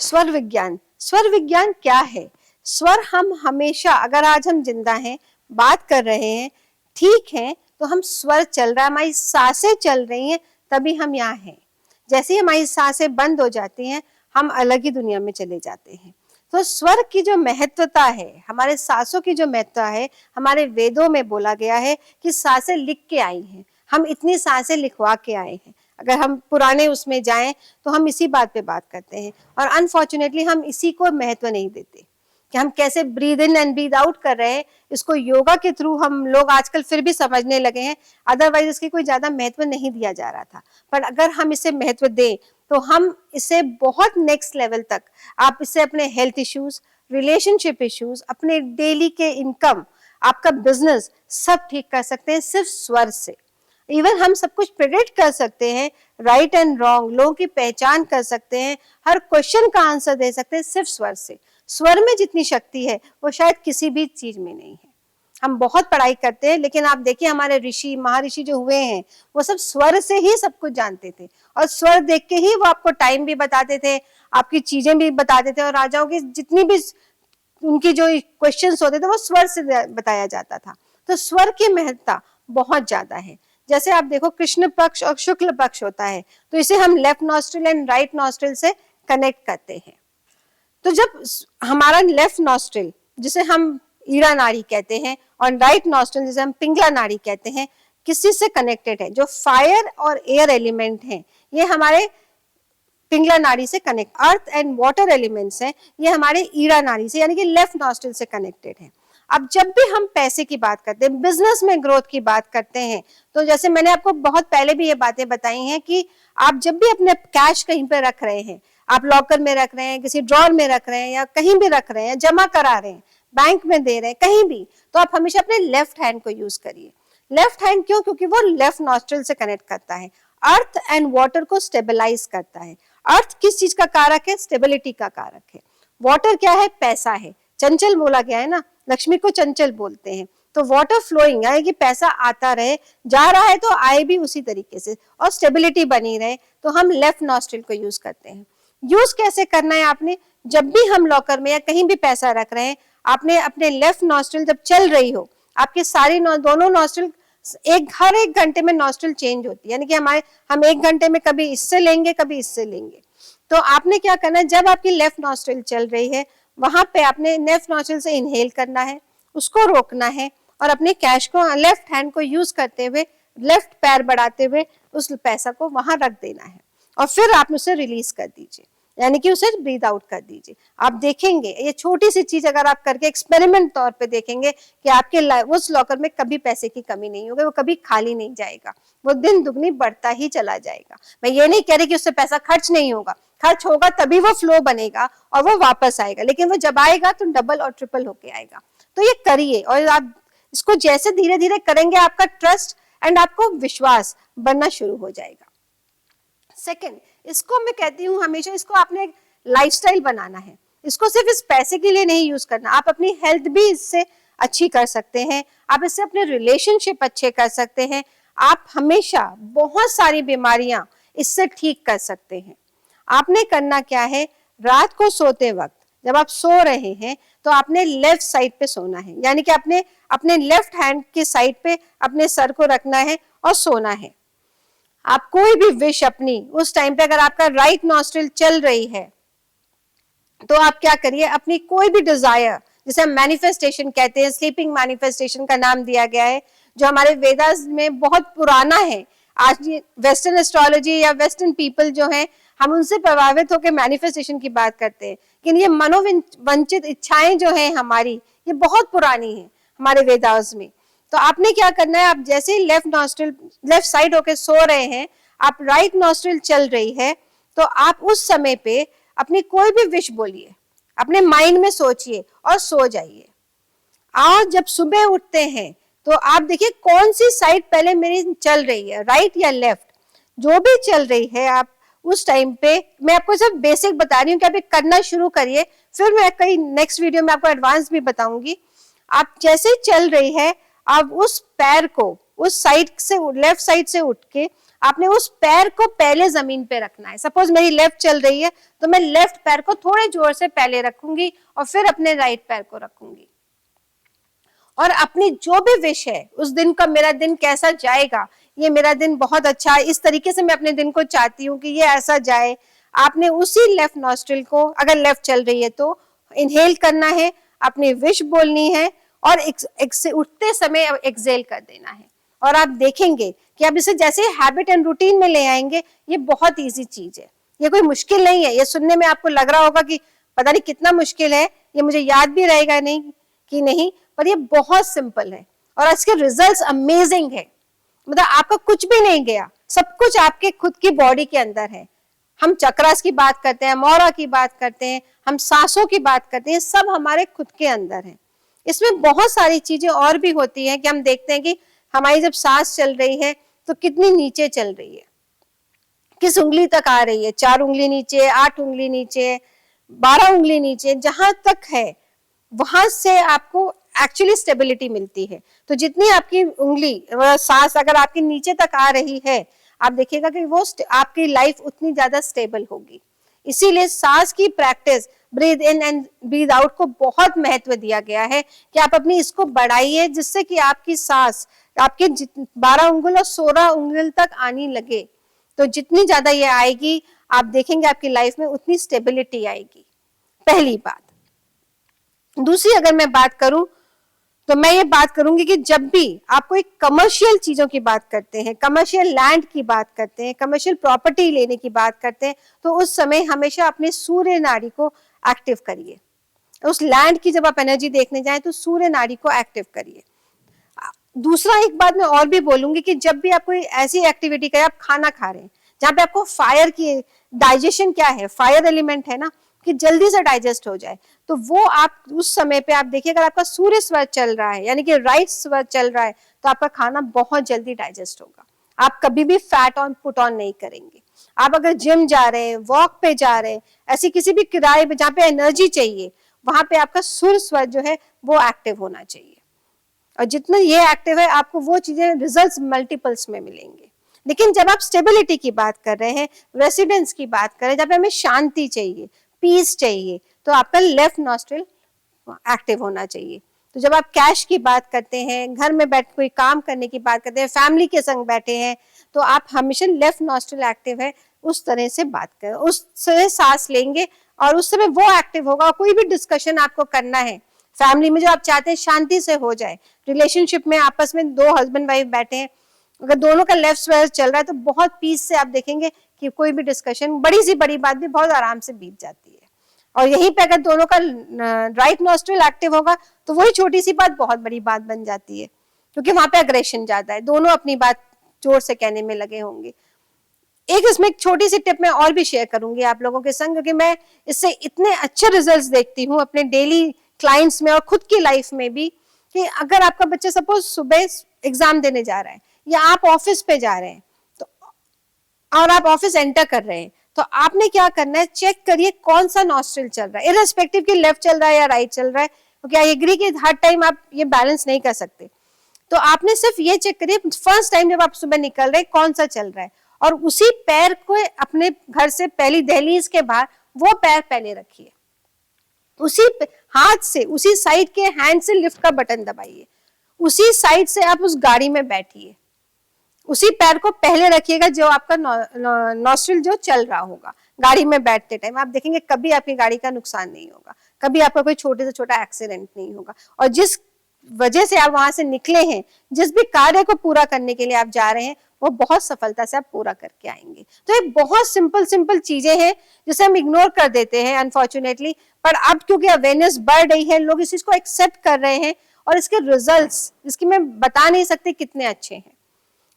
स्वर विज्ञान। स्वर विज्ञान क्या है? स्वर हम हमेशा, अगर आज हम जिंदा हैं, बात कर रहे हैं, ठीक है, तो हम स्वर चल रहा है, हमारी सांसें चल रही हैं, तभी हम यहाँ हैं। जैसे ही हमारी सांसें बंद हो जाती हैं, हम अलग ही दुनिया में चले जाते हैं। तो स्वर की जो महत्वता है, हमारे सांसों की जो महत्वता है, हमारे वेदों में बोला गया है कि सांसें लिख के आई हैं, हम इतनी सांसें लिखवा के आए हैं। अगर हम पुराने उसमें जाएं तो हम इसी बात पे बात करते हैं, और अनफॉर्चुनेटली हम इसी को महत्व नहीं देते कि हम कैसे breathe in and breathe out कर रहे हैं। इसको योगा के थ्रू हम लोग आजकल फिर भी समझने लगे हैं, अदरवाइज इसकी कोई ज्यादा महत्व नहीं दिया जा रहा था। पर अगर हम इसे महत्व दें तो हम इसे बहुत नेक्स्ट लेवल तक, आप इसे अपने हेल्थ इश्यूज, रिलेशनशिप इश्यूज, अपने डेली के इनकम, आपका बिजनेस, सब ठीक कर सकते हैं सिर्फ स्वर से। इवन हम सब कुछ प्रेडिक्ट कर सकते हैं, राइट एंड रॉन्ग, लोगों की पहचान कर सकते हैं, हर क्वेश्चन का आंसर दे सकते हैं सिर्फ स्वर से। स्वर में जितनी शक्ति है वो शायद किसी भी चीज में नहीं है। हम बहुत पढ़ाई करते हैं, लेकिन आप देखिए हमारे ऋषि महर्षि जो हुए हैं वो सब स्वर से ही सब कुछ जानते थे, और स्वर देख के ही वो आपको टाइम भी बताते थे, आपकी चीजें भी बताते थे, और राजाओं की जितनी भी उनकी जो क्वेश्चंस होते थे वो स्वर से बताया जाता था। तो स्वर की महत्ता बहुत ज्यादा है। जैसे आप देखो कृष्ण पक्ष और शुक्ल पक्ष होता है, तो इसे हम left nostril and right nostril से कनेक्ट करते हैं। तो जब हमारा लेफ्ट नॉस्ट्रिल, जिसे हम ईरा नाड़ी कहते हैं, और राइट नॉस्ट्रिल जिसे हम पिंगला नाड़ी कहते हैं, किसी से कनेक्टेड है, जो फायर और एयर एलिमेंट हैं, ये हमारे पिंगला नाड़ी से connect, earth and water elements हैं, ये हमारे ईरा नाड़ी से यानी कि लेफ्ट नॉस्ट्रिल से कनेक्टेड है। अब जब भी हम पैसे की बात करते हैं, बिजनेस में ग्रोथ की बात करते हैं, तो जैसे मैंने आपको बहुत पहले भी ये बातें बताई हैं कि आप जब भी अपने कैश कहीं पे रख रहे हैं, आप लॉकर में रख रहे हैं, किसी ड्रॉर में रख रहे हैं, या कहीं भी रख रहे हैं, जमा करा रहे हैं, बैंक में दे रहे हैं, कहीं भी, तो आप हमेशा अपने लेफ्ट हैंड को यूज करिए। लेफ्ट हैंड क्यों? क्योंकि वो लेफ्ट नॉस्ट्रिल से कनेक्ट करता है, अर्थ एंड वाटर को स्टेबलाइज करता है। अर्थ किस चीज का कारक है? स्टेबिलिटी का कारक है। वाटर क्या है? पैसा है, चंचल बोला गया है ना, लक्ष्मी को चंचल बोलते हैं। तो वाटर फ्लोइंग यानी कि पैसा आता रहे, जा रहा है तो आए भी उसी तरीके से, और स्टेबिलिटी बनी रहे, तो हम लेफ्ट नॉस्ट्रिल को यूज करते हैं। यूज कैसे करना है आपने? जब भी हम लॉकर में या कहीं भी पैसा रख रहे हैं, आपने अपने लेफ्ट नॉस्ट्रिल जब चल रही हो, आपके सारी दोनों नॉस्ट्रिल हर एक घंटे में नॉस्ट्रिल चेंज होती है, यानी कि हम एक घंटे में कभी इससे लेंगे, कभी इससे लेंगे। तो आपने क्या करना है, जब आपकी लेफ्ट नॉस्ट्रिल चल रही है, वहां पे आपने लेफ्ट नॉस्ट्रिल से इनहेल करना है, उसको रोकना है, और अपने कैश को, लेफ्ट हैंड को यूज करते हुए, लेफ्ट पैर बढ़ाते हुए उस पैसा को वहां रख देना है, और फिर आप उसे रिलीज कर दीजिए, यानी कि उसे ब्रीद आउट कर दीजिए। आप देखेंगे ये छोटी सी चीज अगर आप करके एक्सपेरिमेंट तौर पे देखेंगे कि आपके उस लॉकर में कभी पैसे की कमी नहीं होगी, वो कभी खाली नहीं जाएगा, वो दिन दुगनी बढ़ता ही चला जाएगा। मैं ये नहीं कह रही कि उससे पैसा खर्च नहीं होगा, खर्च होगा तभी वो फ्लो बनेगा और वो वापस आएगा, लेकिन वो जब आएगा तो डबल और ट्रिपल होके आएगा। तो ये करिए, और आप इसको जैसे धीरे धीरे करेंगे, आपका ट्रस्ट एंड आपको विश्वास बनना शुरू हो जाएगा। सेकंड, इसको मैं कहती हूँ हमेशा, इसको आपने एक लाइफस्टाइल बनाना है। इसको सिर्फ इस पैसे के लिए नहीं यूज करना, आप अपनी हेल्थ भी इससे अच्छी कर सकते हैं, आप इससे अपने रिलेशनशिप अच्छे कर सकते हैं, आप हमेशा बहुत सारी बीमारियां इससे ठीक कर सकते हैं। आपने करना क्या है, रात को सोते वक्त जब आप सो रहे हैं तो आपने लेफ्ट साइड पे सोना है, यानी कि अपने लेफ्ट हैंड के साइड पे अपने सर को रखना है और सोना है। आप कोई भी विश अपनी उस टाइम पे, अगर आपका राइट नॉस्ट्रिल चल रही है तो आप क्या करिए, अपनी कोई भी डिजायर, जिसे हम मैनिफेस्टेशन कहते हैं, स्लीपिंग मैनिफेस्टेशन का नाम दिया गया है, जो हमारे वेदास में बहुत पुराना है। आज वेस्टर्न एस्ट्रोलॉजी या वेस्टर्न पीपल जो हैं, हम उनसे प्रभावित होकर मैनिफेस्टेशन की बात करते हैं, लेकिन ये मनोवंचित इच्छाएं जो हैं हमारी, ये बहुत पुरानी है हमारे वेदास में। तो आपने क्या करना है, आप जैसे ही लेफ्ट साइड होके सो रहे हैं, आप राइट नॉस्ट्रिल चल रही है, तो आप उस समय पे अपनी कोई भी विश बोलिए, अपने माइंड में सोचिए और सो जाइए। आज जब सुबह उठते हैं तो आप देखिए कौन सी साइड पहले मेरी चल रही है, राइट या लेफ्ट, जो भी चल रही है, आप उस टाइम पे, मैं आपको सिर्फ बेसिक बता रही हूँ कि आप करना शुरू करिए, फिर मैं कई नेक्स्ट वीडियो में आपको एडवांस भी बताऊंगी। आप जैसे चल रही है, आप उस पैर को उस साइड से, लेफ्ट साइड से उठ के आपने उस पैर को पहले जमीन पे रखना है। सपोज मेरी लेफ्ट चल रही है तो मैं लेफ्ट पैर को थोड़े जोर से पहले रखूंगी और फिर अपने राइट पैर को रखूंगी। और अपनी जो भी विश है, उस दिन का मेरा दिन कैसा जाएगा, ये मेरा दिन बहुत अच्छा है, इस तरीके से मैं अपने दिन को चाहती हूँ कि ये ऐसा जाए। आपने उसी लेफ्ट नॉस्ट्रिल को, अगर लेफ्ट चल रही है तो इनहेल करना है, अपनी विश बोलनी है और उठते समय एक्सहेल कर देना है। और आप देखेंगे कि आप इसे जैसे हैबिट एंड रूटीन में ले आएंगे, ये बहुत इजी चीज है, ये कोई मुश्किल नहीं है। ये सुनने में आपको लग रहा होगा कि पता नहीं कितना मुश्किल है, ये मुझे याद भी रहेगा नहीं कि नहीं, पर ये बहुत सिंपल है और इसके रिजल्ट्स अमेजिंग है। मतलब आपका कुछ भी नहीं गया, सब कुछ आपके खुद की बॉडी के अंदर है। हम चक्रास की बात करते हैं, मोरा की बात करते हैं, हम सांसों की बात करते हैं, सब हमारे खुद के अंदर है। इसमें बहुत सारी चीजें और भी होती हैं कि हम देखते हैं कि हमारी जब सांस चल रही है तो कितनी नीचे चल रही है, किस उंगली तक आ रही है, 4 उंगली नीचे, 8 उंगली नीचे, 12 उंगली नीचे, जहां तक है वहां से आपको एक्चुअली स्टेबिलिटी मिलती है। तो जितनी आपकी उंगली सांस अगर आपकी नीचे तक आ रही है, आप देखिएगा कि वो आपकी लाइफ उतनी ज्यादा स्टेबल होगी। इसीलिए सांस की practice, breathe in and breathe out को बहुत महत्व दिया गया है कि आप अपनी इसको बढ़ाइए, जिससे कि आपकी सांस आपके 12 उंगल और 16 उंगल तक आने लगे। तो जितनी ज्यादा ये आएगी, आप देखेंगे आपकी लाइफ में उतनी स्टेबिलिटी आएगी। पहली बात। दूसरी अगर मैं बात करूं तो मैं ये बात करूंगी कि जब भी आप कोई कमर्शियल चीजों की बात करते हैं, कमर्शियल लैंड की बात करते हैं, कमर्शियल प्रॉपर्टी लेने की बात करते हैं, तो उस समय हमेशा अपने सूर्य नाड़ी को एक्टिव करिए। उस लैंड की जब आप एनर्जी देखने जाएं तो सूर्य नाड़ी को एक्टिव करिए। दूसरा एक बात मैं और भी बोलूंगी कि जब भी आप कोई ऐसी एक्टिविटी करें, आप खाना खा रहे हैं जहां पे आपको फायर की, डाइजेशन क्या है, फायर एलिमेंट है ना, कि जल्दी से डाइजेस्ट हो जाए, तो वो आप उस समय पे आप देखिए, अगर आपका सूर्य स्वर चल रहा है, यानी कि राइट स्वर चल रहा है, तो आपका खाना बहुत जल्दी डाइजेस्ट होगा। आप कभी भी फैट ऑन पुट ऑन नहीं करेंगे। आप अगर जिम जा रहे हैं, वॉक पे जा रहे हैं, ऐसी किसी भी किराए पे जहाँ पे एनर्जी चाहिए, वहां पे आपका सूर्य स्वर जो है वो एक्टिव होना चाहिए। और जितना ये एक्टिव है, आपको वो चीजें रिजल्ट्स मल्टीपल्स में मिलेंगे। लेकिन जब आप स्टेबिलिटी की बात कर रहे हैं, रेसिडेंस की बात कर रहे हैं, जब हमें शांति चाहिए, पीस चाहिए, तो आपका लेफ्ट नॉस्ट्रिल एक्टिव होना चाहिए। तो जब आप कैश की बात करते हैं, घर में बैठ कोई काम करने की बात करते हैं, फैमिली के संग बैठे हैं, तो आप हमेशा लेफ्ट नॉस्ट्रिल एक्टिव है उस तरह से बात करें, उस तरह सांस लेंगे और उस समय वो एक्टिव होगा। कोई भी डिस्कशन आपको करना है फैमिली में, जो आप चाहते हैं शांति से हो जाए, रिलेशनशिप में आपस में 2 हस्बैंड वाइफ बैठे हैं, अगर दोनों का लेफ्ट स्वर चल रहा है तो बहुत पीस से आप देखेंगे कि कोई भी डिस्कशन, बड़ी सी बड़ी बात भी बहुत आराम से बीत जाती है। और यहीं पे अगर दोनों का राइट नॉस्ट्रिल एक्टिव होगा तो वही छोटी सी बात बहुत बड़ी बात बन जाती है, क्योंकि वहां पे अग्रेशन ज्यादा है, दोनों अपनी बात जोर से कहने में लगे होंगे। एक इसमें एक छोटी सी टिप मैं और भी शेयर करूंगी आप लोगों के संग, क्योंकि मैं इससे इतने अच्छे रिजल्ट्स देखती हूँ अपने डेली क्लाइंट्स में और खुद की लाइफ में भी, कि अगर आपका बच्चा सपोज सुबह एग्जाम देने जा रहा है या आप ऑफिस पे जा रहे हैं, तो और आप ऑफिस एंटर कर रहे हैं, तो आपने क्या करना है, चेक करिए कौन सा नॉस्ट्रिल चल रहा है, इररिस्पेक्टिव कि लेफ्ट चल रहा है या राइट चल रहा है, क्योंकि आई एग्री कि हर टाइम आप ये बैलेंस नहीं कर सकते। तो आपने सिर्फ ये चेक करिए फर्स्ट टाइम जब आप सुबह निकल रहे हैं कौन सा चल रहा है, और उसी पैर को अपने घर से पहली दहलीज के बाहर वो पैर पहले रखिए, उसी हाथ से, उसी साइड के हैंड से लिफ्ट का बटन दबाइए, उसी साइड से आप उस गाड़ी में बैठिए, उसी पैर को पहले रखिएगा जो आपका नॉस्ट्रिल जो चल रहा होगा। गाड़ी में बैठते टाइम आप देखेंगे कभी आपकी गाड़ी का नुकसान नहीं होगा, कभी आपका कोई छोटे से छोटा एक्सीडेंट नहीं होगा, और जिस वजह से आप वहां से निकले हैं, जिस भी कार्य को पूरा करने के लिए आप जा रहे हैं, वो बहुत सफलता से आप पूरा करके आएंगे। तो ये बहुत सिंपल चीजें हैं जिसे हम इग्नोर कर देते हैं अनफॉर्चुनेटली, पर अब क्योंकि अवेयरनेस बढ़ रही है, लोग इस चीज को एक्सेप्ट कर रहे हैं, और इसके रिजल्ट्स, इसकी मैं बता नहीं सकती कितने अच्छे हैं।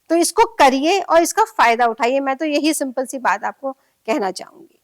तो इसको करिए और इसका फायदा उठाइए, मैं तो यही सिंपल सी बात आपको कहना चाहूंगी।